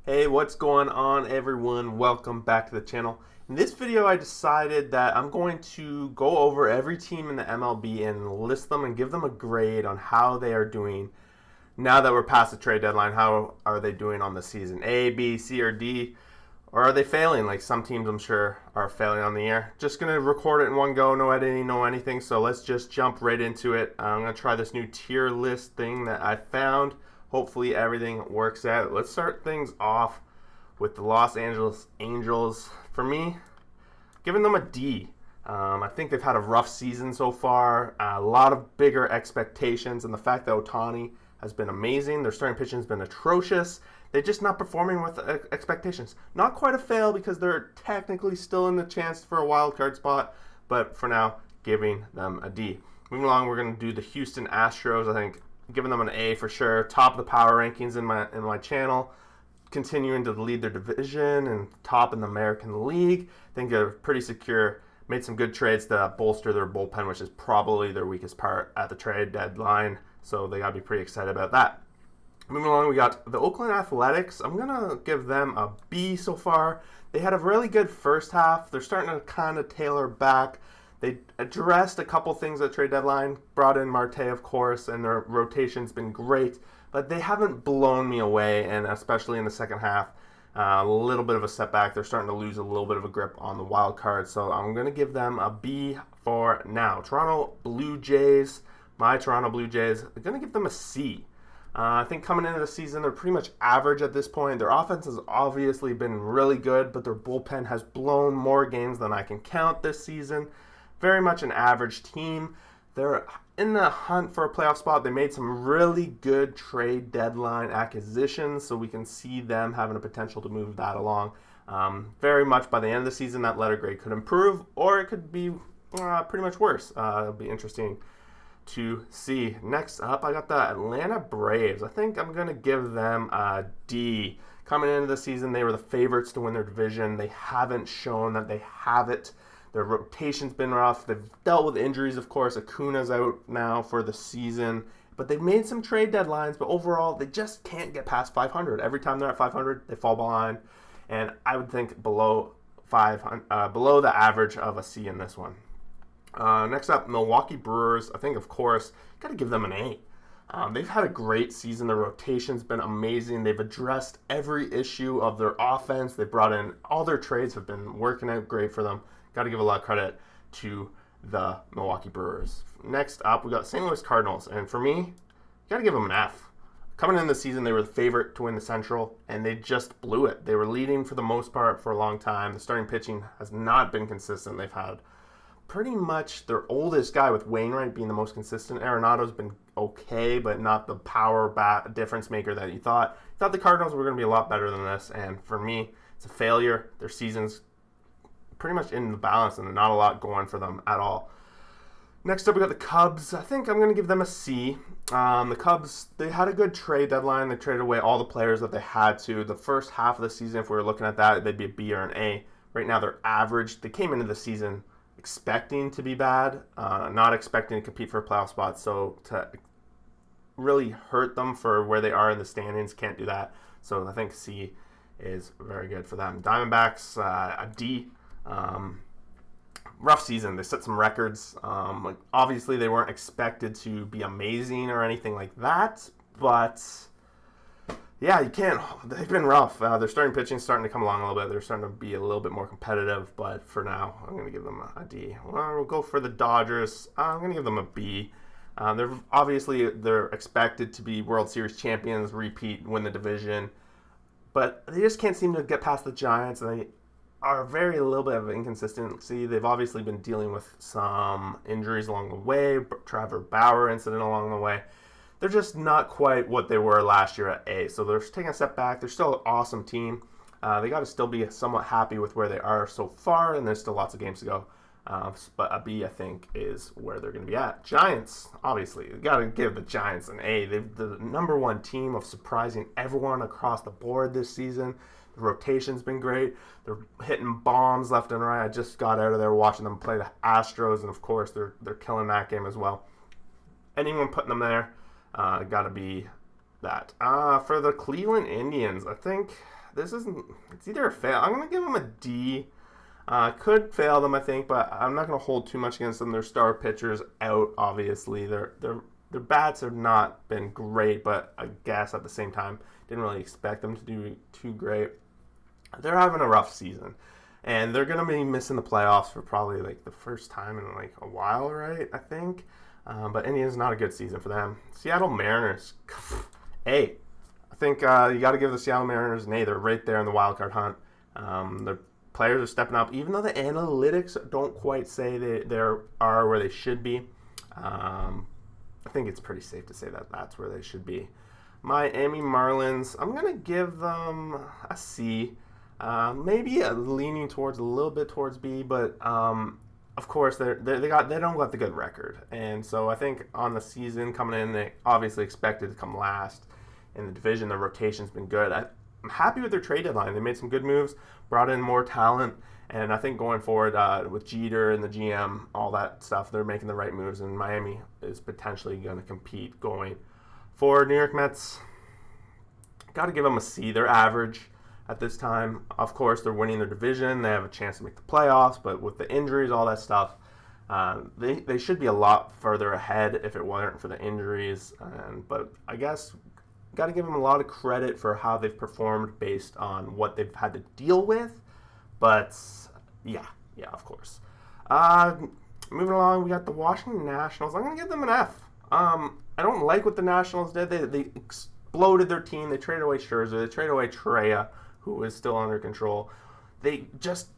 Hey, what's going on, everyone? Welcome back to the channel. In this video, I decided that I'm going to go over every team in the MLB and list them and give them a grade on how they are doing now that we're past the trade deadline. How are they doing on the season? A, B, C, or D? Or are they failing? Like some teams, I'm sure, are failing on the year. Just going to record it in one go, no editing, no anything. So let's just jump right into it. I'm going to try this new tier list thing that I found. Hopefully everything works out. Let's start things off with the Los Angeles Angels. For me, giving them a D. I think they've had a rough season so far. A lot of bigger expectations, and the fact that Ohtani has been amazing. Their starting pitching has been atrocious. They're just not performing with expectations. Not quite a fail because they're technically still in the chance for a wild card spot, but for now, giving them a D. Moving along, we're going to do the Houston Astros. I think giving them an A for sure. Top of the power rankings in my channel. Continuing to lead their division and top in the American League. I think they're pretty secure. Made some good trades to bolster their bullpen, which is probably their weakest part at the trade deadline. So they got to be pretty excited about that. Moving along, we got the Oakland Athletics. I'm going to give them a B so far. They had a really good first half. They're starting to kind of tailor back. They addressed a couple things at trade deadline, brought in Marte, of course, and their rotation's been great, but they haven't blown me away, and especially in the second half, a little bit of a setback. They're starting to lose a little bit of a grip on the wild card, so I'm going to give them a B for now. Toronto Blue Jays, my Toronto Blue Jays, I'm going to give them a C. I think coming into the season, they're pretty much average at this point. Their offense has obviously been really good, but their bullpen has blown more games than I can count this season. Very much an average team. They're in the hunt for a playoff spot. They made some really good trade deadline acquisitions, so we can see them having a potential to move that along. Very much by the end of the season, that letter grade could improve, or it could be pretty much worse. It'll be interesting to see. Next up, I got the Atlanta Braves. I think I'm going to give them a D. Coming into the season, they were the favorites to win their division. They haven't shown that they have it. Their rotation's been rough. They've dealt with injuries, of course. Acuna's out now for the season. But they've made some trade deadlines, but overall, they just can't get past 500. Every time they're at 500, they fall behind. And I would think below the average of a C in this one. Next up, Milwaukee Brewers. I think, of course, got to give them an A. They've had a great season. Their rotation's been amazing. They've addressed every issue of their offense. They brought in all their trades have been working out great for them. Got to give a lot of credit to the Milwaukee Brewers. Next up, we got St. Louis Cardinals. And for me, got to give them an F. Coming in the season, they were the favorite to win the Central, and they just blew it. They were leading for the most part for a long time. The starting pitching has not been consistent. They've had pretty much their oldest guy, with Wainwright being the most consistent. Arenado's been okay, but not the power difference maker that you thought. You thought the Cardinals were going to be a lot better than this, and for me, it's a failure. Their season's pretty much in the balance, and not a lot going for them at all. Next up, we got the Cubs. I think I'm going to give them a C. The Cubs, they had a good trade deadline. They traded away all the players that they had to. The first half of the season, if we were looking at that, they'd be a B or an A. Right now, they're average. They came into the season expecting to be bad, not expecting to compete for a playoff spot. So to really hurt them for where they are in the standings, can't do that. So I think C is very good for them. Diamondbacks, a D. Rough season. They set some records. Obviously, they weren't expected to be amazing or anything like that, but yeah, you can't. They've been rough. Their starting pitching is starting to come along a little bit. They're starting to be a little bit more competitive, but for now, I'm going to give them a D. We'll go for the Dodgers. I'm going to give them a B. They're expected to be World Series champions, repeat, win the division, but they just can't seem to get past the Giants, and they are very a little bit of inconsistency. They've obviously been dealing with some injuries along the way, Trevor Bauer incident along the way. They're just not quite what they were last year at A. So they're taking a step back. They're still an awesome team. They got to still be somewhat happy with where they are so far, and there's still lots of games to go. But a B, I think, is where they're going to be at. Giants, obviously. You got to give the Giants an A. They're the number one team of surprising everyone across the board this season. The rotation's been great. They're hitting bombs left and right. I just got out of there watching them play the Astros, and of course, they're killing that game as well. Anyone putting them there, got to be that. For the Cleveland Indians, I think this isn't. It's either a fail. I'm gonna give them a D. Could fail them, I think, but I'm not gonna hold too much against them. Their star pitchers out, obviously. Their bats have not been great, but I guess at the same time, didn't really expect them to do too great. They're having a rough season, and they're gonna be missing the playoffs for probably like the first time in like a while, right? I think. But Indians not a good season for them. Seattle Mariners, hey, I think you got to give the Seattle Mariners an A. They're right there in the wild card hunt. Their players are stepping up, even though the analytics don't quite say they are where they should be. I think it's pretty safe to say that that's where they should be. Miami Marlins, I'm gonna give them a C. Maybe leaning towards a little bit towards B, but of course they don't got the good record, and so I think on the season coming in, they obviously expected to come last in the division. The rotation's been good. I'm happy with their trade deadline. They made some good moves, brought in more talent, and I think going forward with Jeter and the GM, all that stuff, they're making the right moves, and Miami is potentially going to compete going forward. New York Mets, got to give them a C. They're average at this time. Of course, they're winning their division. They have a chance to make the playoffs, but with the injuries, all that stuff, they should be a lot further ahead if it weren't for the injuries. But I guess got to give them a lot of credit for how they've performed based on what they've had to deal with. But yeah, of course. Moving along, we got the Washington Nationals. I'm going to give them an F. I don't like what the Nationals did. They exploded their team. They traded away Scherzer. They traded away Correa, who is still under control. They just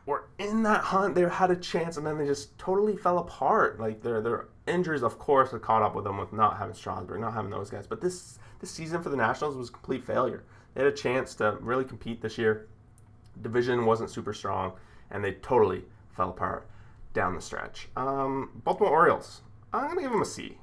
were in that hunt. They had a chance, and then they just totally fell apart. Like their injuries, of course, have caught up with them with not having Strasburg, not having those guys. But this season for the Nationals was a complete failure. They had a chance to really compete this year. Division wasn't super strong, and they totally fell apart down the stretch. Baltimore Orioles, I'm going to give them a C.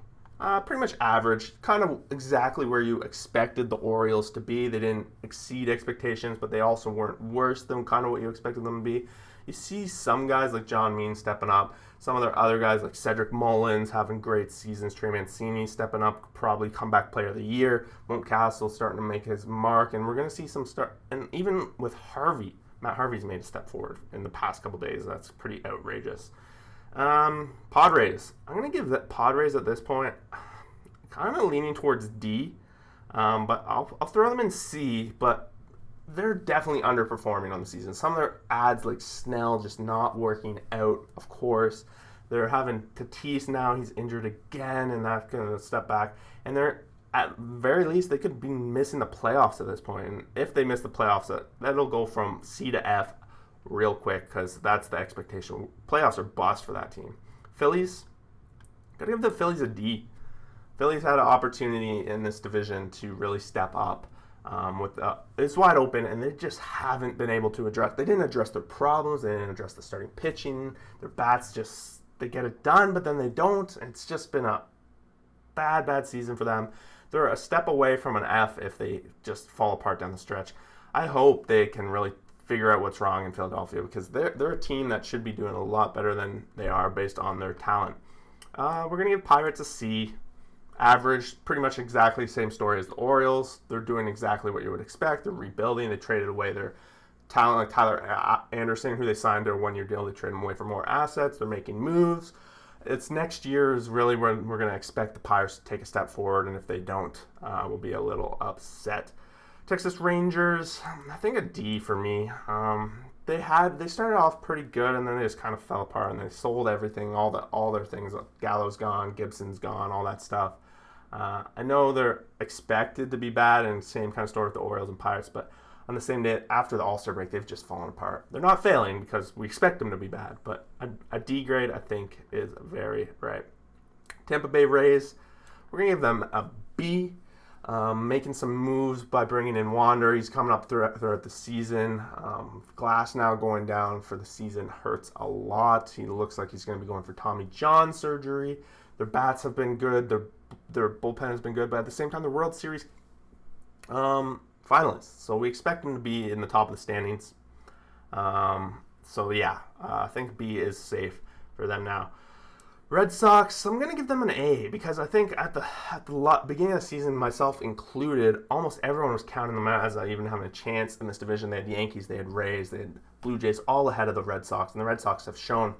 Pretty much average, kind of exactly where you expected the Orioles to be. They didn't exceed expectations, but they also weren't worse than kind of what you expected them to be. You see some guys like John Mean stepping up. Some of their other guys like Cedric Mullins having great seasons. Trey Mancini stepping up, probably comeback player of the year. Mountcastle starting to make his mark, and we're going to see some start. And even with Matt Harvey's made a step forward in the past couple days. That's pretty outrageous. Padres. I'm going to give the Padres at this point kind of leaning towards D, but I'll throw them in C, but they're definitely underperforming on the season. Some of their ads like Snell just not working out, of course. They're having Tatis now. He's injured again, and that's going to step back. And they're, at very least, they could be missing the playoffs at this point. And if they miss the playoffs, that'll go from C to F real quick, because that's the expectation. Playoffs are bust for that team. Phillies, gotta give the Phillies a D. Phillies had an opportunity in this division to really step up. It's wide open, and they just haven't been able to address. They didn't address their problems. They didn't address the starting pitching. Their bats they get it done, but then they don't. It's just been a bad season for them. They're a step away from an F if they just fall apart down the stretch. I hope they can really figure out what's wrong in Philadelphia, because they're a team that should be doing a lot better than they are based on their talent. We're going to give Pirates a C. Average, pretty much exactly the same story as the Orioles. They're doing exactly what you would expect. They're rebuilding. They traded away their talent like Tyler Anderson, who they signed to a one-year deal. They traded him away for more assets. They're making moves. It's next year is really when we're going to expect the Pirates to take a step forward, and if they don't, we'll be a little upset. Texas Rangers, I think a D for me. They started off pretty good, and then they just kind of fell apart, and they sold everything, all their things. Gallo's gone, Gibson's gone, all that stuff. I know they're expected to be bad, and same kind of story with the Orioles and Pirates, but on the same day after the All-Star break, they've just fallen apart. They're not failing because we expect them to be bad, but a D grade, I think, is very right. Tampa Bay Rays, we're going to give them a B. Making some moves by bringing in Wander. He's coming up throughout the season. Glass now going down for the season hurts a lot. He looks like he's going to be going for Tommy John surgery. Their bats have been good. Their bullpen has been good. But at the same time, the World Series finalists. So we expect them to be in the top of the standings. I think B is safe for them now. Red Sox, I'm going to give them an A because I think at the beginning of the season, myself included, almost everyone was counting them out as even having a chance in this division. They had Yankees, they had Rays, they had Blue Jays, all ahead of the Red Sox. And the Red Sox have shown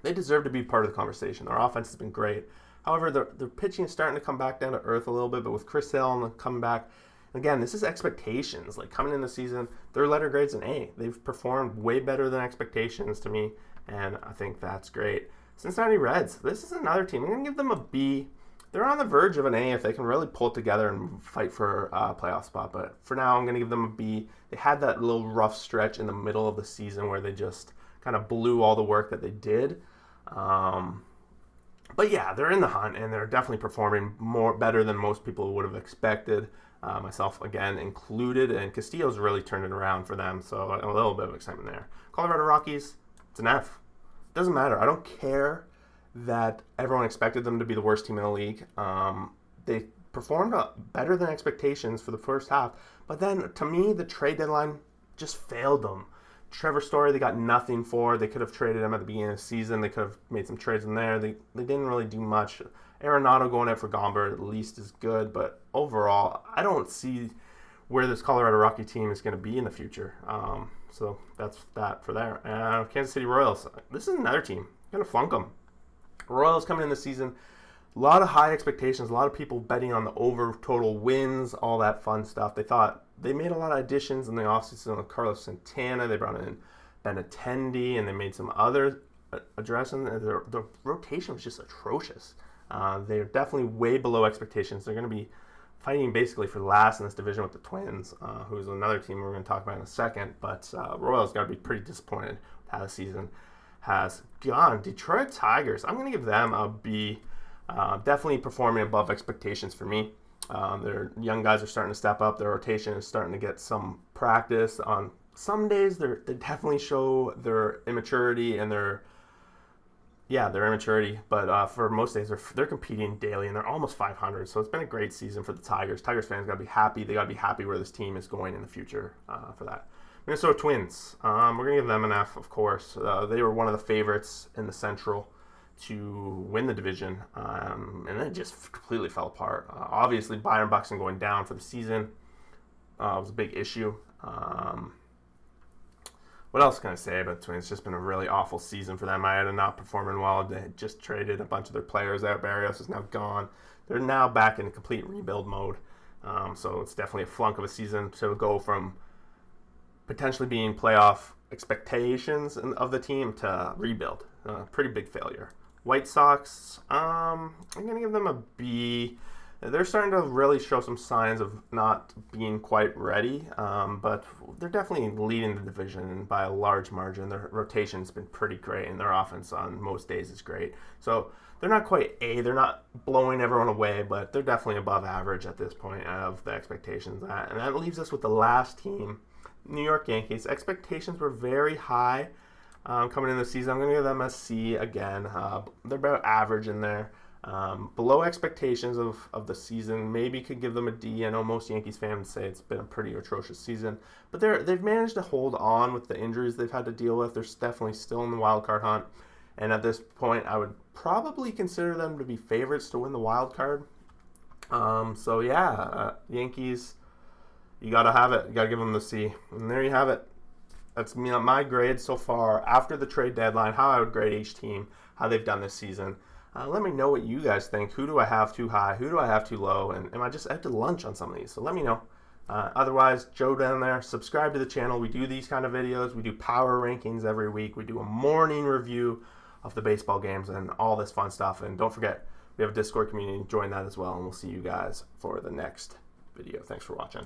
they deserve to be part of the conversation. Their offense has been great. However, their pitching is starting to come back down to earth a little bit, but with Chris Sale coming back, again, this is expectations. Like coming in the season, their letter grade's an A. They've performed way better than expectations to me, and I think that's great. Cincinnati Reds, this is another team. I'm going to give them a B. They're on the verge of an A if they can really pull it together and fight for a playoff spot. But for now, I'm going to give them a B. They had that little rough stretch in the middle of the season where they just kind of blew all the work that they did. But yeah, they're in the hunt, and they're definitely performing better than most people would have expected. Myself, again, included. And Castillo's really turned it around for them. So a little bit of excitement there. Colorado Rockies, it's an F. Doesn't matter. I don't care that everyone expected them to be the worst team in the league. They performed better than expectations for the first half, but then to me the trade deadline just failed them. Trevor Story, they got nothing for. They could have traded him at the beginning of the season. They could have made some trades in there. They didn't really do much. Arenado going out for Gomber at least is good, but overall I don't see where this Colorado Rocky team is going to be in the future. So that's that for there. Kansas City Royals. This is another team. Going to flunk them. Royals coming in the season. A lot of high expectations. A lot of people betting on the over total wins, all that fun stuff. They thought they made a lot of additions in the offseason with Carlos Santana. They brought in Benintendi, and they made some other addresses. The rotation was just atrocious. They're definitely way below expectations. They're going to be fighting basically for last in this division with the Twins, who's another team we're going to talk about in a second. But Royals got to be pretty disappointed with how the season has gone. Detroit Tigers, I'm going to give them a B. Definitely performing above expectations for me. Their young guys are starting to step up. Their rotation is starting to get some practice. On some days, they definitely show their immaturity and their immaturity, but for most days they're competing daily, and they're almost 500. So it's been a great season for the Tigers. Tigers fans got to be happy. They got to be happy where this team is going in the future for that. Minnesota Twins. We're gonna give them an F, of course. They were one of the favorites in the Central to win the division, and it just completely fell apart. Obviously, Byron Buxton going down for the season was a big issue. What else can I say about the Twins? It's just been a really awful season for them. Maeda not performing well. They had just traded a bunch of their players out. Barrios is now gone. They're now back in complete rebuild mode. So it's definitely a flunk of a season to go from potentially being playoff expectations of the team to rebuild. Pretty big failure. White Sox, I'm going to give them a B. They're starting to really show some signs of not being quite ready, but they're definitely leading the division by a large margin. Their rotation's been pretty great, and their offense on most days is great. So they're not quite A. They're not blowing everyone away, but they're definitely above average at this point of the expectations. And that leaves us with the last team, New York Yankees. Expectations were very high coming into the season. I'm going to give them a C again. They're about average in there. Below expectations of the season. Maybe could give them a D. I know most Yankees fans say it's been a pretty atrocious season, but they've managed to hold on with the injuries they've had to deal with. They're definitely still in the wild card hunt, and at this point, I would probably consider them to be favorites to win the wild card. So yeah, Yankees, you gotta have it. You gotta give them the C, and there you have it. That's my grade so far after the trade deadline. How I would grade each team, how they've done this season. Let me know what you guys think. Who do I have too high? Who do I have too low? And am I just out to lunch on some of these? So let me know. Otherwise, Joe down there, subscribe to the channel. We do these kind of videos. We do power rankings every week. We do a morning review of the baseball games and all this fun stuff. And don't forget, we have a Discord community. Join that as well. And we'll see you guys for the next video. Thanks for watching.